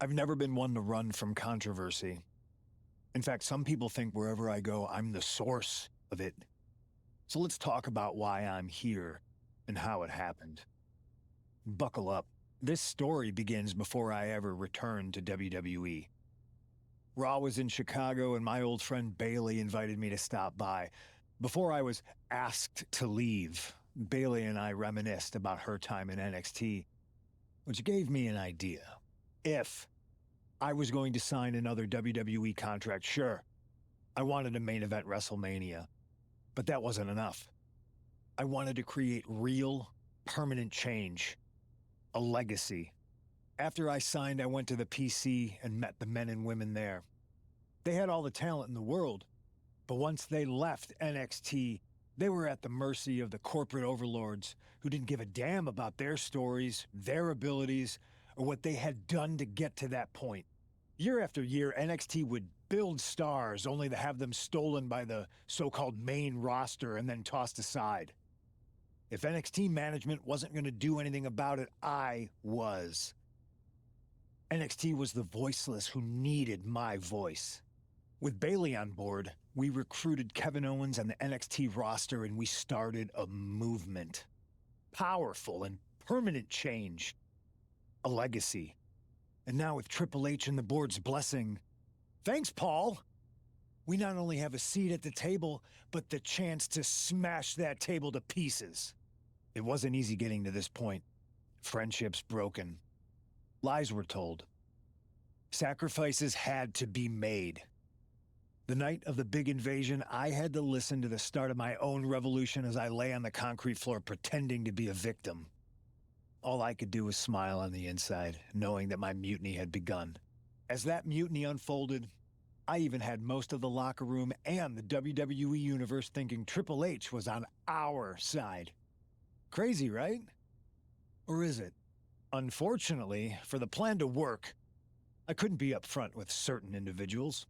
I've never been one to run from controversy. In fact, some people think wherever I go, I'm the source of it. So let's talk about why I'm here and how it happened. Buckle up. This story begins before I ever returned to WWE. Raw was in Chicago and my old friend Bailey invited me to stop by. Before I was asked to leave, Bailey and I reminisced about her time in NXT, which gave me an idea. If I was going to sign another WWE contract, sure, I wanted to main event WrestleMania, but that wasn't enough. I wanted to create real, permanent change, a legacy. After I signed, I went to the PC and met the men and women there. They had all the talent in the world, but once they left NXT, they were at the mercy of the corporate overlords who didn't give a damn about their stories, their abilities, or what they had done to get to that point. Year after year, NXT would build stars only to have them stolen by the so-called main roster and then tossed aside. If NXT management wasn't going to do anything about it, I was. NXT was the voiceless who needed my voice. With Bailey on board, we recruited Kevin Owens and the NXT roster and we started a movement. Powerful and permanent change. A legacy. And now with Triple H and the board's blessing, thanks, Paul! We not only have a seat at the table, but the chance to smash that table to pieces. It wasn't easy getting to this point. Friendships broken. Lies were told. Sacrifices had to be made. The night of the big invasion, I had to listen to the start of my own revolution as I lay on the concrete floor pretending to be a victim. All I could do was smile on the inside, knowing that my mutiny had begun. As that mutiny unfolded, I even had most of the locker room and the WWE Universe thinking Triple H was on our side. Crazy, right? Or is it? Unfortunately, for the plan to work, I couldn't be upfront with certain individuals.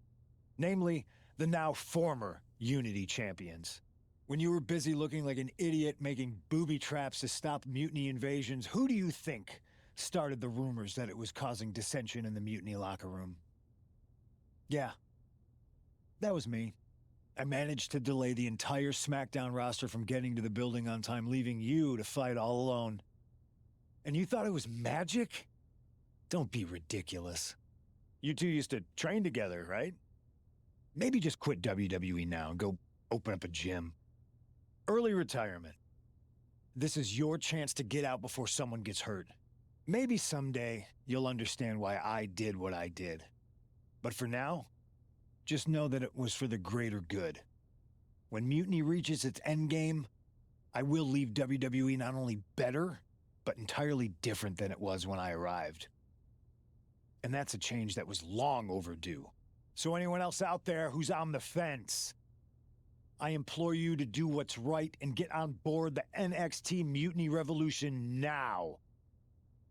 Namely, the now former Unity champions. When you were busy looking like an idiot making booby traps to stop mutiny invasions, who do you think started the rumors that it was causing dissension in the mutiny locker room? Yeah, that was me. I managed to delay the entire SmackDown roster from getting to the building on time, leaving you to fight all alone. And you thought it was magic? Don't be ridiculous. You two used to train together, right? Maybe just quit WWE now and go open up a gym. Early retirement. This is your chance to get out before someone gets hurt. Maybe someday you'll understand why I did what I did. But for now, just know that it was for the greater good. When Mutiny reaches its endgame, I will leave WWE not only better, but entirely different than it was when I arrived. And that's a change that was long overdue. So anyone else out there who's on the fence, I implore you to do what's right and get on board the NXT Mutiny Revolution now.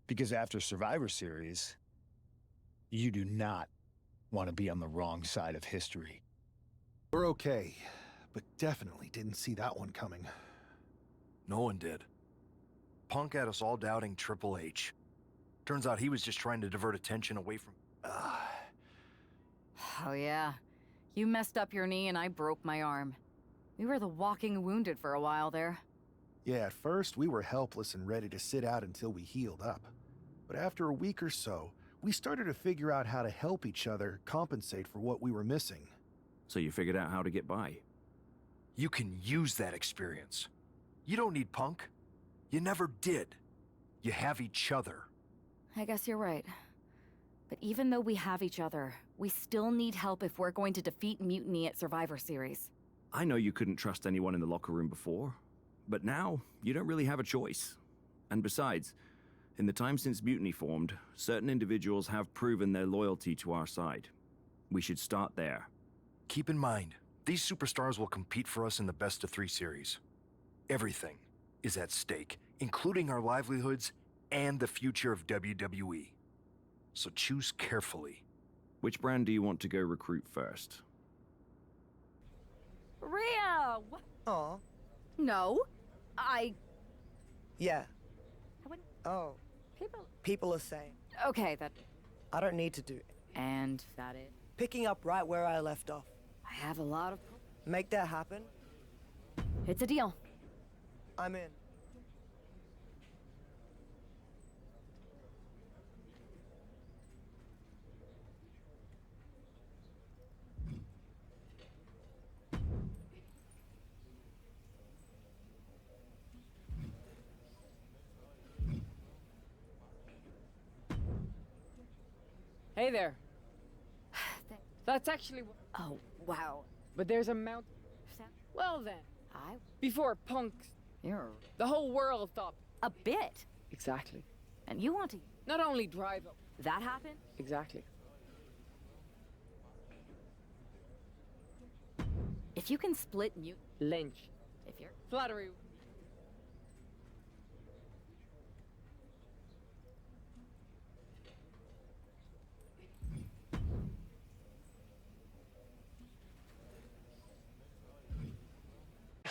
Because after Survivor Series, you do not want to be on the wrong side of history. We're okay, but definitely didn't see that one coming. No one did. Punk had us all doubting Triple H. Turns out he was just trying to divert attention away from... Oh yeah. You messed up your knee and I broke my arm. We were the walking wounded for a while there. Yeah, at first we were helpless and ready to sit out until we healed up. But after a week or so, we started to figure out how to help each other compensate for what we were missing. So you figured out how to get by? You can use that experience. You don't need Punk. You never did. You have each other. I guess you're right. But even though we have each other, we still need help if we're going to defeat Mutiny at Survivor Series. I know you couldn't trust anyone in the locker room before, but now you don't really have a choice. And besides, in the time since Mutiny formed, certain individuals have proven their loyalty to our side. We should start there. Keep in mind, these superstars will compete for us in the best-of-3 series. Everything is at stake, including our livelihoods and the future of WWE. So choose carefully. Which brand do you want to go recruit first? Rhea! Aw. No. Yeah. I wouldn't... Oh. People... People are saying. Okay, that I don't need to do. And that it. Picking up right where I left off. I have a lot of... Make that happen. It's a deal. I'm in. Hey there. That's actually... Oh, wow. But there's a mount... Well then, before punks, You're... the whole world thought... A bit. Exactly. And you want to... Not only drive up... That happen? Exactly. If you can split mute... Lynch. If you're... Flattery.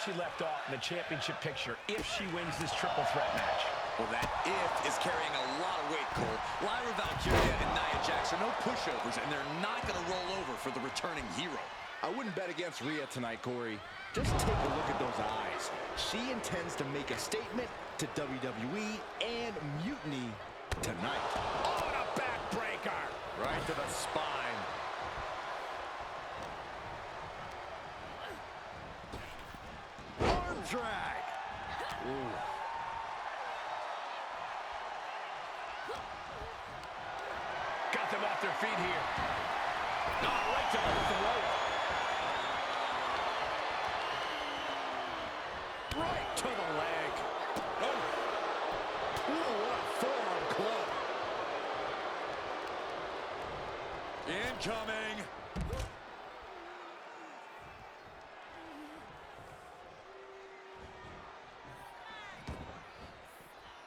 She left off in the championship picture if she wins this triple threat match. Well, that if is carrying a lot of weight, Cole. Lyra Valkyria and Nia Jax are no pushovers, and they're not going to roll over for the returning hero. I wouldn't bet against Rhea tonight, Corey. Just take a look at those eyes. She intends to make a statement to WWE and Mutiny tonight. Oh, and a backbreaker! Right to the spine. Arm drag. Ooh. Got them off their feet here. Oh, right to the throat. Right to the leg. Oh. Ooh, what a forearm club. Incoming.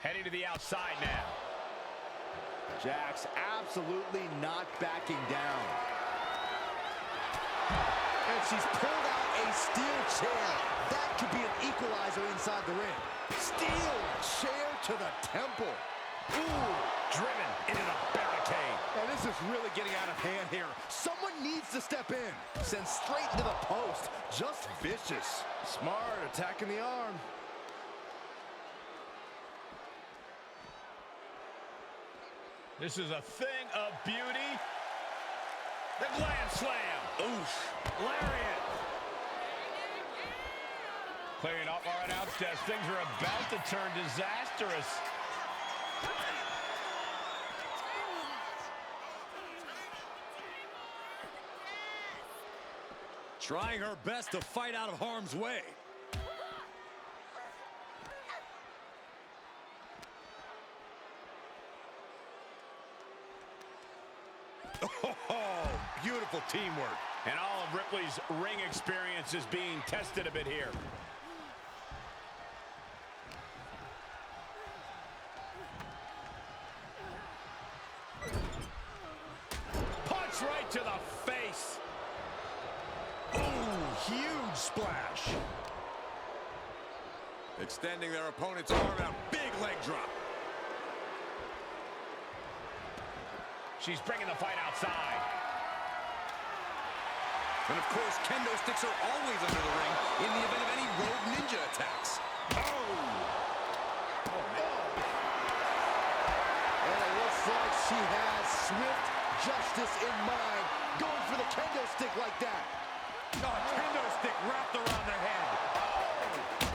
Heading to the outside now. Jax absolutely not backing down. And she's pulled out a steel chair. That could be an equalizer inside the ring. Steel chair to the temple. Ooh, driven into the barricade. And this is really getting out of hand here. Someone needs to step in. Sent straight into the post. Just vicious. Smart, attacking the arm. This is a thing of beauty. The Gland Slam. Oof. Lariat. Clearing off our announce desk. Things are about to turn disastrous. Trying her best to fight out of harm's way. Oh, beautiful teamwork. And all of Ripley's ring experience is being tested a bit here. Punch right to the face. Ooh, huge splash. Extending their opponent's arm out. Big leg drop. She's bringing the fight outside. And of course, kendo sticks are always under the ring in the event of any rogue ninja attacks. Oh! And it looks like she has swift justice in mind. Going for the kendo stick like that. Oh, kendo stick wrapped around their head.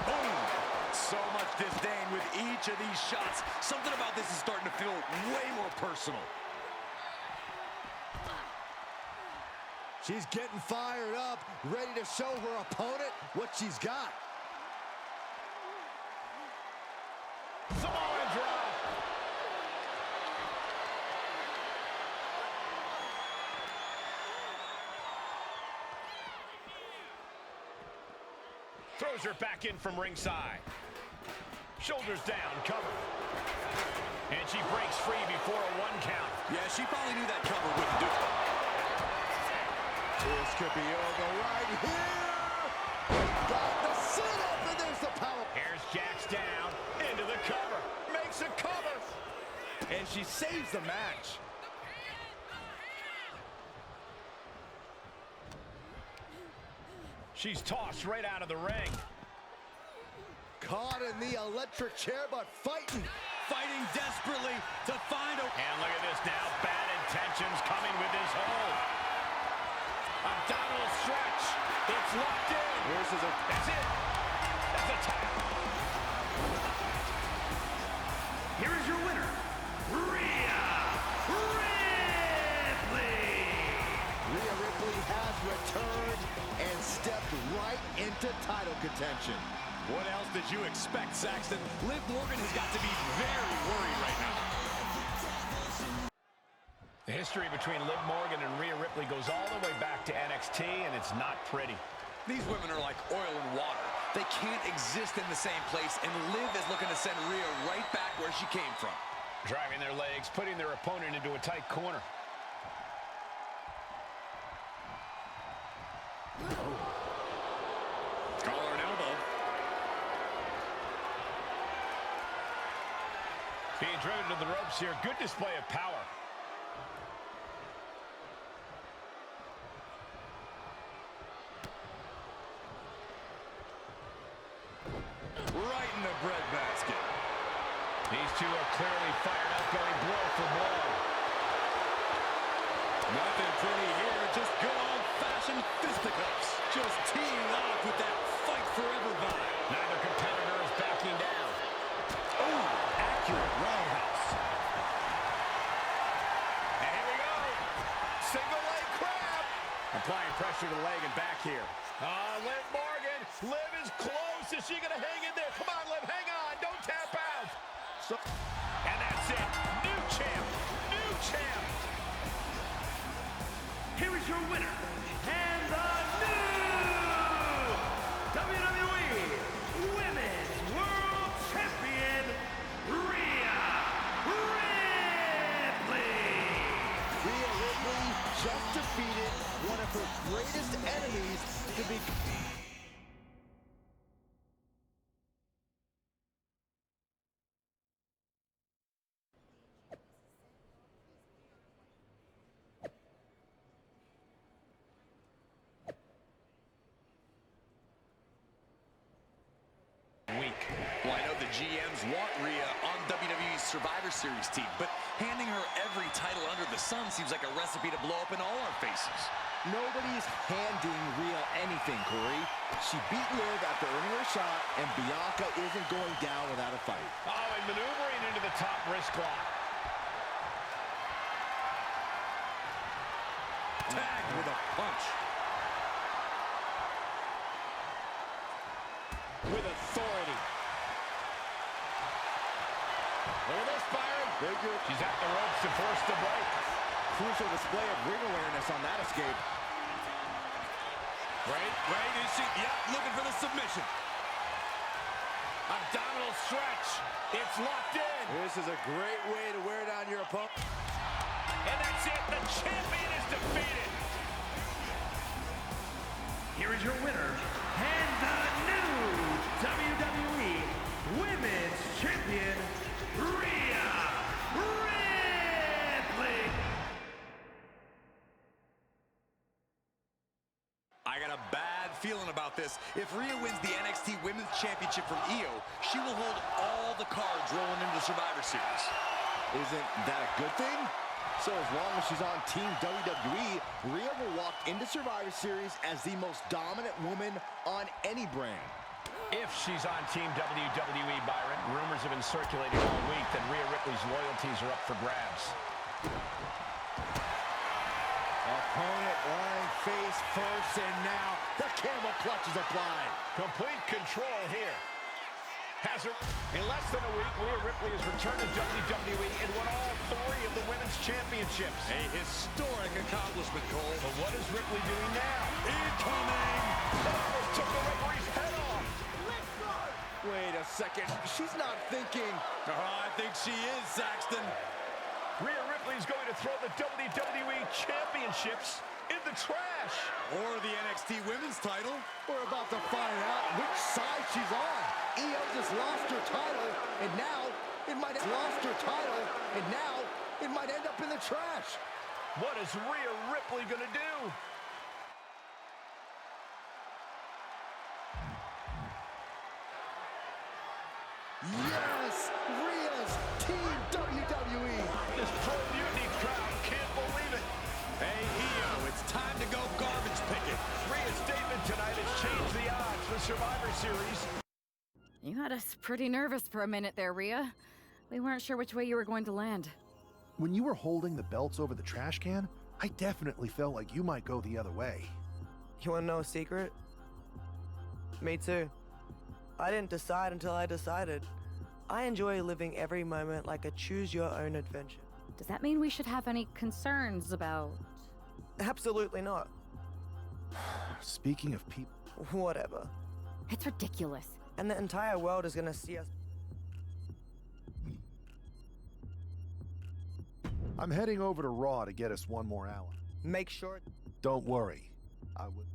Boom! So much disdain with each of these shots. Something about this is starting to feel way more personal. She's getting fired up, ready to show her opponent what she's got. Samoan drop. Throws her back in from ringside. Shoulders down, cover. And she breaks free before a 1 count. Yeah, she probably knew that cover wouldn't do it. This could be over right here. Got the sit-up, and there's the power. Here's Jax down, into the cover. Makes a cover. And she saves the match. She's tossed right out of the ring. Caught in the electric chair, but fighting desperately to find a... And look at this now. Bad intentions coming with this hold. Abdominal stretch. It's locked in. That's it. That's a tap. Here is your winner, Rhea Ripley. Rhea Ripley has returned and stepped right into title contention. What else did you expect, Saxton? Liv Morgan has got to be very worried right now. The history between Liv Morgan and Rhea Ripley goes all the way back to NXT, and it's not pretty. These women are like oil and water. They can't exist in the same place, and Liv is looking to send Rhea right back where she came from. Driving their legs, putting their opponent into a tight corner. Collar and elbow. Being driven to the ropes here. Good display of power. Right in the breadbasket. These two are clearly fired up, going blow for blow. Nothing pretty here, just good old-fashioned fisticuffs. Just teeing off with that fight forever vibe. Neither competitor is backing down. Oh, accurate roundhouse. And here we go. Single leg crab. Applying pressure to the leg and back here. Liv Morgan. Liv is close. Is she going to hang in there? Come on, Liv, hang on. Don't tap out. And that's it. New champ. New champ. Here is your winner, and the new WWE Women's World Champion, Rhea Ripley. Rhea Ripley just defeated one of her greatest enemies to be... Well, I know the GMs want Rhea on WWE's Survivor Series team, but handing her every title under the sun seems like a recipe to blow up in all our faces. Nobody's handing Rhea anything, Corey. She beat Liv after earning her shot, and Bianca isn't going down without a fight. Oh, and maneuvering into the top wrist lock. Tagged with a punch. With authority. Look at this, Byron. She's at the ropes to force the break. Crucial display of ring awareness on that escape. Right, is she? Yep, looking for the submission. Abdominal stretch. It's locked in. This is a great way to wear down your opponent. And that's it. The champion is defeated. Here is your winner, and the new WWE Women's Champion, Rhea Ripley. I got a bad feeling about this. If Rhea wins the NXT Women's Championship from Io, she will hold all the cards rolling into the Survivor Series. Isn't that a good thing? So as long as she's on Team WWE, Rhea will walk into Survivor Series as the most dominant woman on any brand. If she's on Team WWE, Byron, rumors have been circulating all week that Rhea Ripley's loyalties are up for grabs. Opponent lying face first, and now the camel clutch is applied. Complete control here. In less than a week, Rhea Ripley has returned to WWE and won all 3 of the women's championships. A historic accomplishment, Cole. But what is Ripley doing now? Incoming! Almost took the referee's head off. Wait a second, she's not thinking. I think she is, Saxton. Rhea Ripley's going to throw the WWE championships in the trash. Or the NXT Women's title. We're about to find out which side she's on. Io just lost her title, and now it might end up in the trash. What is Rhea Ripley gonna do? Yes! Rhea's Team WWE! This pro mutiny crowd can't believe it. Hey, Io, it's time to go garbage picking. Rhea's statement tonight has changed the odds for Survivor Series. You had us pretty nervous for a minute there, Rhea. We weren't sure which way you were going to land. When you were holding the belts over the trash can, I definitely felt like you might go the other way. You wanna know a secret? Me too. I didn't decide until I decided. I enjoy living every moment like a choose-your-own adventure. Does that mean we should have any concerns about... Absolutely not. Speaking of people... Whatever. It's ridiculous. And the entire world is gonna see us. I'm heading over to Raw to get us one more hour. Make sure... Don't worry. I will...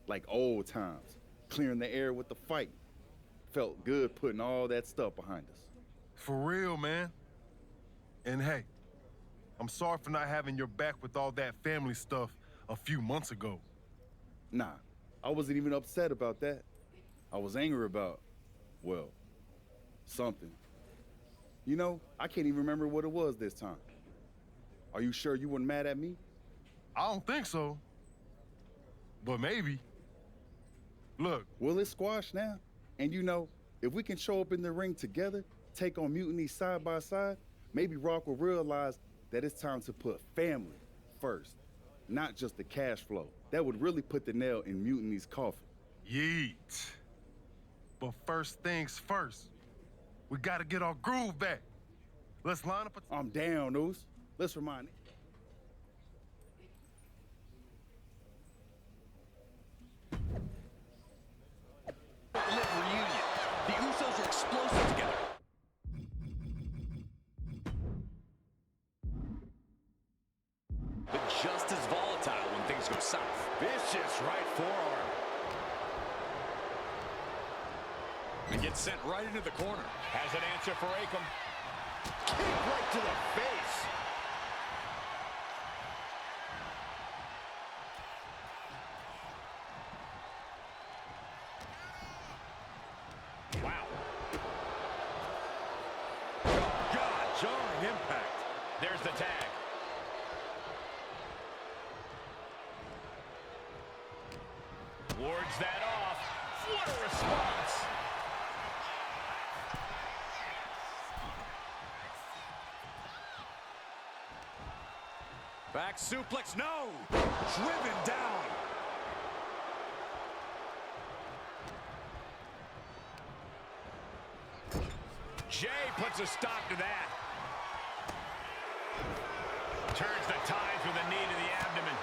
like old times, clearing the air with the fight. Felt good putting all that stuff behind us. For real, man. And hey, I'm sorry for not having your back with all that family stuff a few months ago. Nah, I wasn't even upset about that. I was angry about, well, something. You know, I can't even remember what it was this time. Are you sure you weren't mad at me? I don't think so. But maybe. Look. Well, it's squashed now. And you know, if we can show up in the ring together, take on Mutiny side by side, maybe Rock will realize that it's time to put family first, not just the cash flow. That would really put the nail in Mutiny's coffin. Yeet. But first things first, we gotta get our groove back. Let's line up a... I'm down, Oos. Let's remind... Live reunion. The Usos are explosive together. But just as volatile when things go south. Vicious right forearm. And gets sent right into the corner. Has an answer for Akam. Kick right to the face. Wow. Oh, God, jarring impact. There's the tag. Wards that off. What a response. Back suplex, no! Driven down. Jay puts a stop to that. Turns the tides with a knee to the abdomen.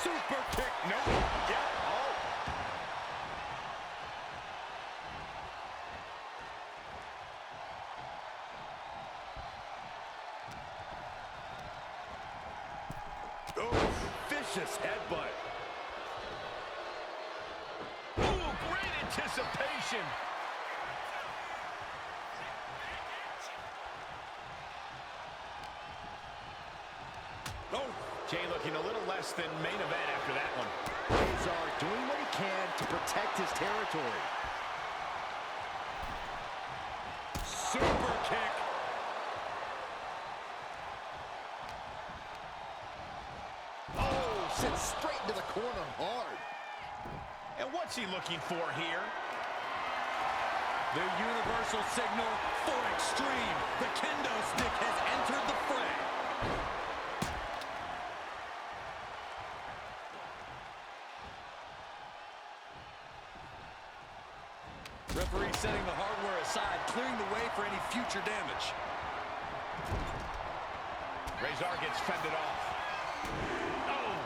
Super kick. No. Yep. Oh. Oh, vicious headbutt. Ooh, great anticipation. Oh, Jay looking a little less than main event after that one. Razor doing what he can to protect his territory. Super kick. Oh, sent straight into the corner hard. And what's he looking for here? The universal signal for extreme. The kendo stick has entered the fray. Referee setting the hardware aside, clearing the way for any future damage. Razor gets fended off. Oh!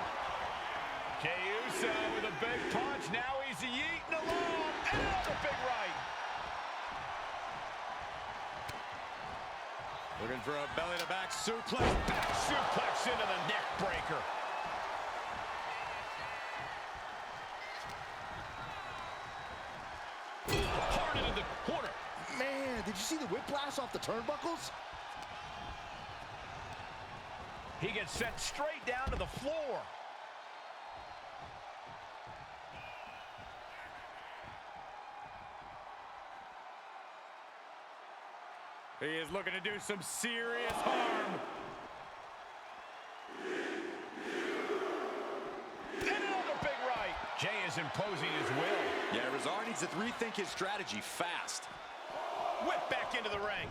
Jey Uso with a big punch. Now he's yeeting along. And another big right. Looking for a belly-to-back suplex. Back suplex into the neck breaker. Hard into the corner. Man, did you see the whiplash off the turnbuckles? He gets sent straight down to the floor. He is looking to do some serious harm. And another big right. Jay is imposing his will. Yeah, Razor needs to rethink his strategy fast. Whip back into the ring.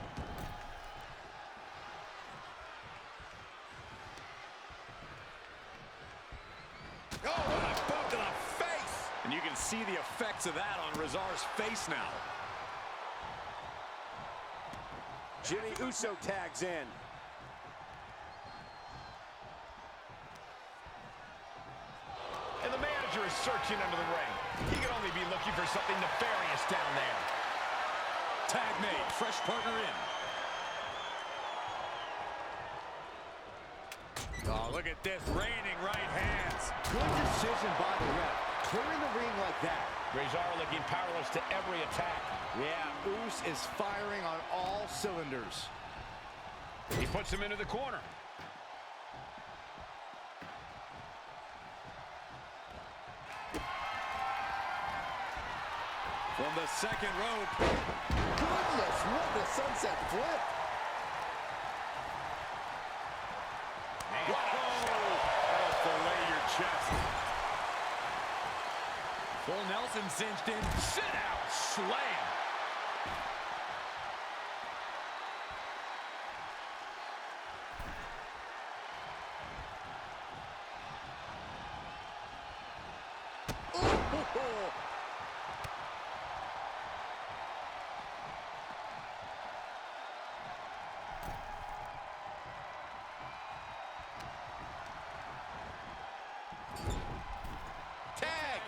Oh, what a boot to the face! And you can see the effects of that on Razor's face now. Jimmy Uso tags in. And the manager is searching under the ring. He can only be looking for something nefarious down there. Tag made, fresh partner in. Oh, look at this, raining right hands. Good decision by the ref, clearing the ring like that. Rezar looking powerless to every attack. Yeah, Uce is firing on all cylinders. He puts him into the corner. From the second rope. Goodness, what a sunset flip. That'll fillet your chest. Full Nelson cinched in. Sit out, slam. Tag.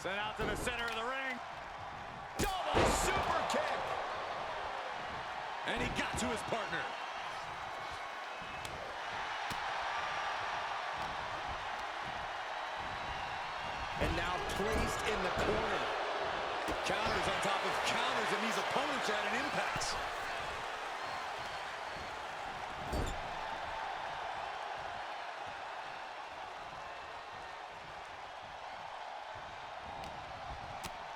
Sent out to the center of the ring. Double super kick. And he got to his partner. And now placed in the corner. Counters on top of counters, and these opponents are at an impasse.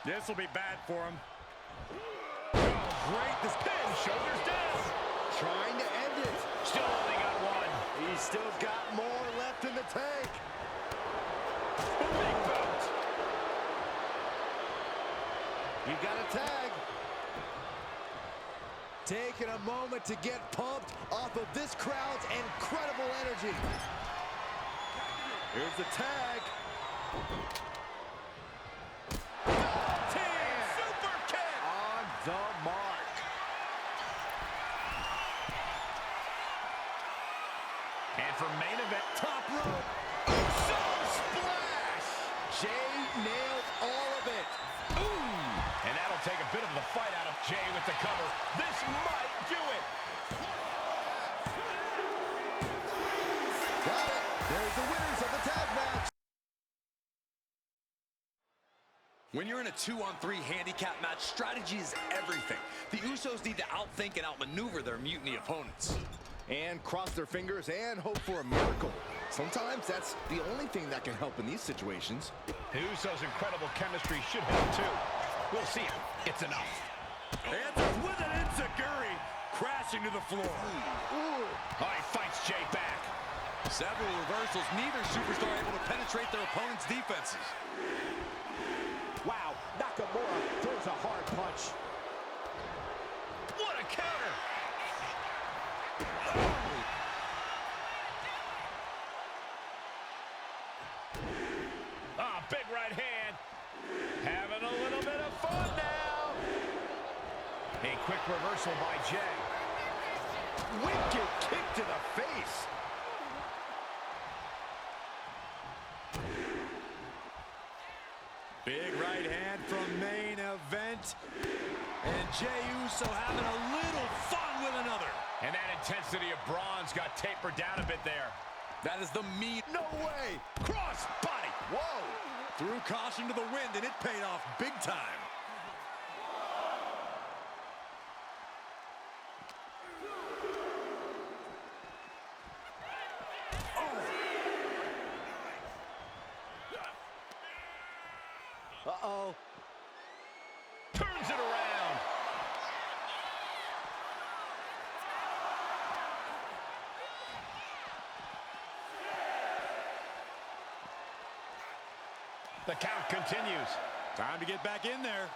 This will be bad for him. Oh, great. This pin, shoulders down. Trying to end it. Still only got one. He's still got more left in the tank. Big bout. You got a tag. Taking a moment to get pumped off of this crowd's incredible energy. Here's the tag. Team super kick. On the mark. And for main event, Top rope. so splash. Jay nailed all of it. Ooh. And that'll take a bit of the fight out of Jay with the cover. This might do it. Got it. There's the winners of the tag match. When you're in a 2-on-3 handicap match, strategy is everything. The Usos need to outthink and outmaneuver their mutiny opponents. And cross their fingers and hope for a miracle. Sometimes that's the only thing that can help in these situations. The Usos' incredible chemistry should help too. We'll see if it's enough. Answers with an enziguri, crashing to the floor. Oh, he fights Jay back. Several reversals, neither superstar able to penetrate their opponent's defenses. Wow, Nakamura throws a hard punch. What a counter. Ah, big right hand. Having a little bit of fun now. A quick reversal by Jay. Wicked kick to the face. Big right hand from main event. And Jey Uso having a little fun with another. And that intensity of bronze got tapered down a bit there. That is the meat. No way. Cross body. Whoa. Threw caution to the wind, and it paid off big time. Uh-oh. Turns it around. The count continues. Time to get back in there.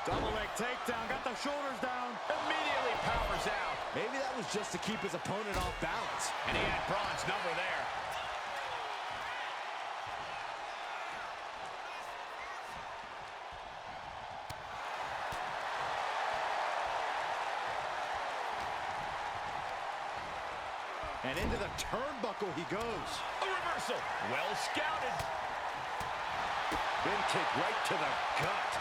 Double leg takedown, got the shoulders down. Immediately powers out. Maybe that was just to keep his opponent off balance. And he had Braun's number there. And into the turnbuckle he goes. A reversal. Well scouted. Big kick right to the gut.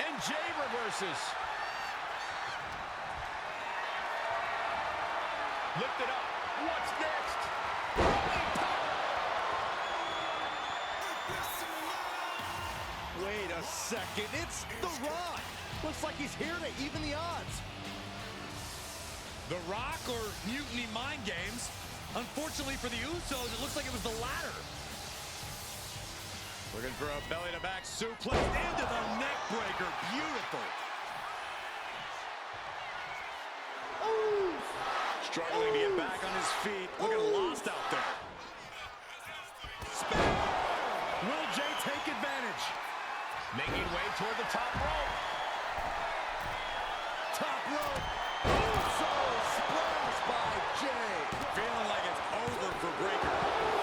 And Jay reverses. Lift it up. What's next? Wait a second, it's The Rock. Looks like he's here to even the odds. The Rock or Mutiny Mind Games? Unfortunately for the Usos, it looks like it was the latter. Looking for a belly-to-back suplex into the neck breaker. Beautiful. Struggling to get back on his feet. Looking lost out there. Will Jay take advantage? Making way toward the top rope. Top rope. Uso splash by Jay. Feeling like it's over for Breaker.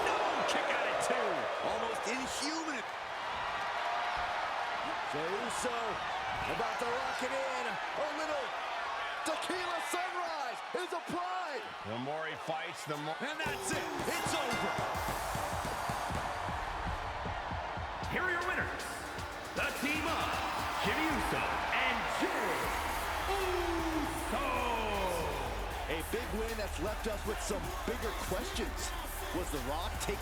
No, kick out at two. Almost inhuman. Jey Uso about to lock it in. A little tequila sunrise is applied. The more he fights, the more... And that's it. It's over. Here are your winners. The team of Jimmy Uso and Jey Uso. A big win that's left us with some bigger questions. Was The Rock taking